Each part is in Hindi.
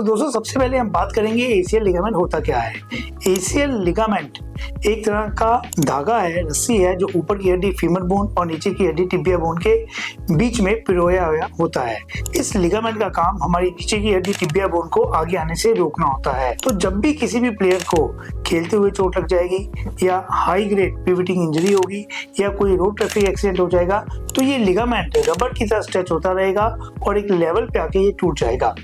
दोस्तों सबसे पहले हम बात करेंगे एसीएल लिगामेंट होता क्या है। एसीएल लिगामेंट एक तरह का धागा है, रस्सी है जो ऊपर की हड्डी फीमर बोन और नीचे की हड्डी टिबिया बोन के बीच में पिरोया हुआ होता है। इस लिगामेंट का काम हमारी नीचे की हड्डी टिबिया बोन को आगे आने से रोकना होता है। तो जब भी किसी भी प्लेयर को खेलते हुए चोट लग जाएगी या हाई ग्रेड पिवटिंग इंजरी होगी या कोई रोड ट्रैफिक एक्सीडेंट हो जाएगा तो ये लिगामेंट रबर की तरह स्ट्रेच होता रहेगा और एक लेवल पे आके ये टूट जाएगा।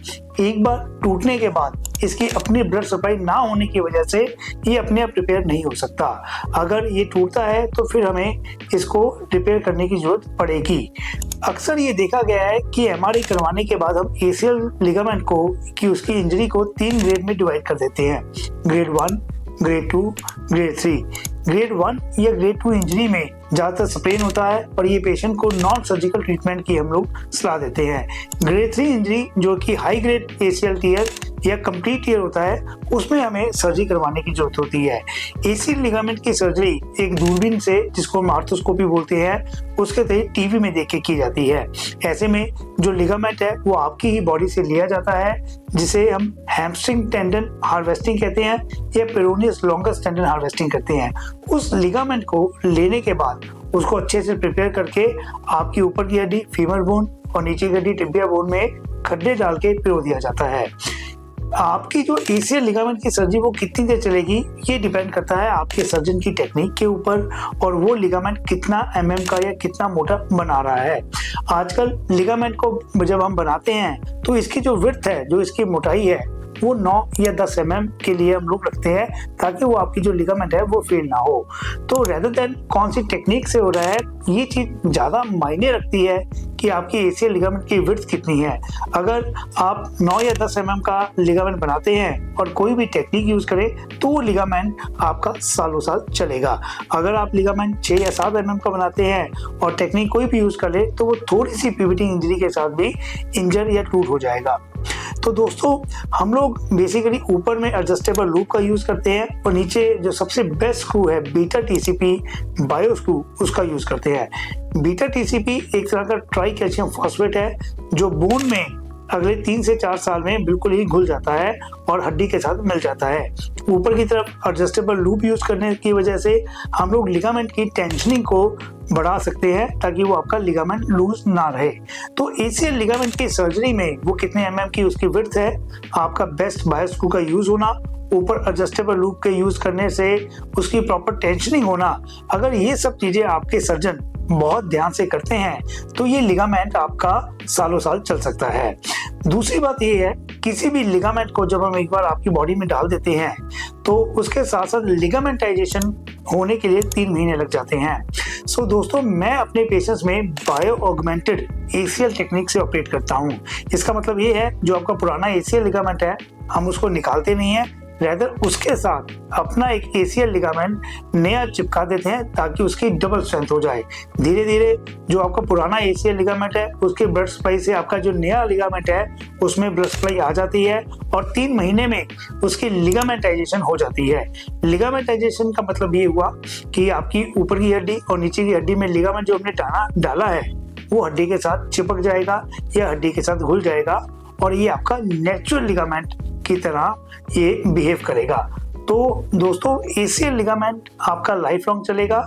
एक बार टूटने के बाद इसकी अपनी ब्लड सप्लाई ना होने की वजह से ये अपने आप रिपेयर नहीं हो सकता। अगर ये टूटता है तो फिर हमें इसको रिपेयर करने की जरूरत पड़ेगी। अक्सर ये देखा गया है कि एमआरआई करवाने के बाद हम एसीएल लिगामेंट को कि उसकी इंजरी को 3 ग्रेड में डिवाइड कर देते हैं, ग्रेड 1, ग्रेड 2, ग्रेड 3। ग्रेड 1 या ग्रेड 2 इंजरी में ज़्यादातर स्प्रेन होता है और ये पेशेंट को नॉन सर्जिकल ट्रीटमेंट की हम लोग सलाह देते हैं। ग्रेड 3 इंजरी जो कि हाई ग्रेड एसीएल टीयर या कंप्लीट टीयर होता है उसमें हमें सर्जरी करवाने की जरूरत होती है। एसीएल लिगामेंट की सर्जरी एक दूरबीन से, जिसको हम आर्थोस्कोपी बोलते हैं, उसके तहत टीवी में देख के की जाती है। ऐसे में जो लिगामेंट है वो आपकी ही बॉडी से लिया जाता है, जिसे हम हैमस्ट्रिंग टेंडन हार्वेस्टिंग कहते हैं या पेरोनियस लॉन्गस टेंडन हार्वेस्टिंग करते हैं। उस लिगामेंट को लेने के बाद उसको अच्छे से प्रिपेयर करके आपकी ऊपर की हड्डी फीमर बोन और नीचे की हड्डी टिबिया बोन में खड्डे डाल के पिरो दिया जाता है। आपकी जो एसीएल लिगामेंट की सर्जरी वो कितनी देर चलेगी ये डिपेंड करता है आपके सर्जन की टेक्निक के ऊपर और वो लिगामेंट कितना एमएम का या कितना मोटा बना रहा है। आजकल लिगामेंट को जब हम बनाते हैं तो इसकी जो विड्थ है, जो इसकी मोटाई है, वो 9 या 10 mm के लिए हम लोग रखते हैं ताकि वो आपकी जो लिगामेंट है वो फेल ना हो। तो रेदर देन कौन सी टेक्निक से हो रहा है, ये चीज ज्यादा मायने रखती है कि आपकी एसीएल लिगामेंट की विड्थ कितनी है। अगर आप 9 या 10 mm का लिगामेंट बनाते हैं और कोई भी टेक्निक यूज करें तो वो लिगामेंट आपका सालों साल चलेगा। अगर आप लिगामेंट 6 या 7 mm का बनाते हैं और टेक्निक कोई भी यूज कर ले तो वो थोड़ी सी पिवटिंग इंजरी के साथ भी इंजर या टूट हो जाएगा। तो दोस्तों हम लोग बेसिकली ऊपर में एडजस्टेबल लूप का यूज करते हैं और नीचे जो सबसे बेस्ट स्क्रू है बीटा टीसीपी बायो स्क्रू, उसका यूज करते हैं। बीटा टीसीपी एक तरह का ट्राई कैल्शियम फॉस्फेट है जो बोन में अगले 3 से 4 साल में बिल्कुल ही घुल जाता है और हड्डी के साथ मिल जाता है। ऊपर की तरफ एडजस्टेबल लूप यूज करने की वजह से हम लोग लिगामेंट की टेंशनिंग को बढ़ा सकते हैं ताकि वो आपका लिगामेंट लूज ना रहे। तो एसीएल लिगामेंट की सर्जरी में वो कितने एमएम की उसकी विड्थ है, आपका बेस्ट बायो स्क्रू का यूज होना, ऊपर एडजस्टेबल लूप के यूज करने से उसकी प्रॉपर टेंशनिंग होना, अगर ये सब चीजें आपके सर्जन बहुत ध्यान से करते हैं तो ये लिगामेंट आपका सालों साल चल सकता है। दूसरी बात ये है, किसी भी लिगामेंट को जब हम एक बार आपकी बॉडी में डाल देते हैं तो उसके साथ साथ लिगामेंटाइजेशन होने के लिए 3 महीने लग जाते हैं। सो दोस्तों मैं अपने पेशेंट्स में बायो ऑगमेंटेड एसीएल टेक्निक से ऑपरेट करता हूँ। इसका मतलब ये है जो आपका पुराना एसीएल लिगामेंट है हम उसको निकालते नहीं है, रेदर उसके साथ अपना एक एसीएल लिगामेंट नया चिपका देते हैं ताकि उसकी डबल स्ट्रेंथ हो जाए। धीरे धीरे जो आपका पुराना एसीएल लिगामेंट है उसके ब्लड सप्लाई से आपका जो नया लिगामेंट है उसमें ब्लड सप्लाई आ जाती है और 3 महीने में उसकी लिगामेंटाइजेशन हो जाती है। लिगामेंटाइजेशन का मतलब ये हुआ कि आपकी ऊपर की हड्डी और नीचे की हड्डी में लिगामेंट जो हमने डाला है वो हड्डी के साथ चिपक जाएगा या हड्डी के साथ घुल जाएगा और ये आपका नेचुरल लिगामेंट की तरह ये बिहेव करेगा। तो दोस्तों एसीएल लिगामेंट आपका लाइफ लॉन्ग चलेगा।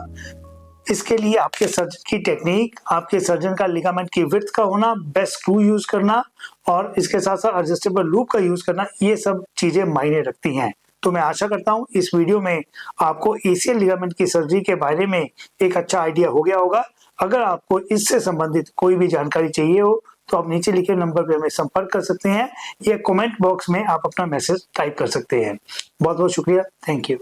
इसके लिए आपके सर्जन की टेक्निक, आपके सर्जन का लिगामेंट की विड्थ का होना, बेस्ट स्क्रू यूज करना और इसके साथ साथ एडजस्टेबल लूप का यूज करना, ये सब चीजें मायने रखती हैं। तो मैं आशा करता हूं इस वीडियो में आपको एसीएल लिगामेंट की सर्जरी के बारे में एक अच्छा आइडिया हो गया होगा। अगर आपको इससे संबंधित कोई भी जानकारी चाहिए हो तो आप नीचे लिखे नंबर पे हमें संपर्क कर सकते हैं या कमेंट बॉक्स में आप अपना मैसेज टाइप कर सकते हैं। बहुत बहुत शुक्रिया, थैंक यू।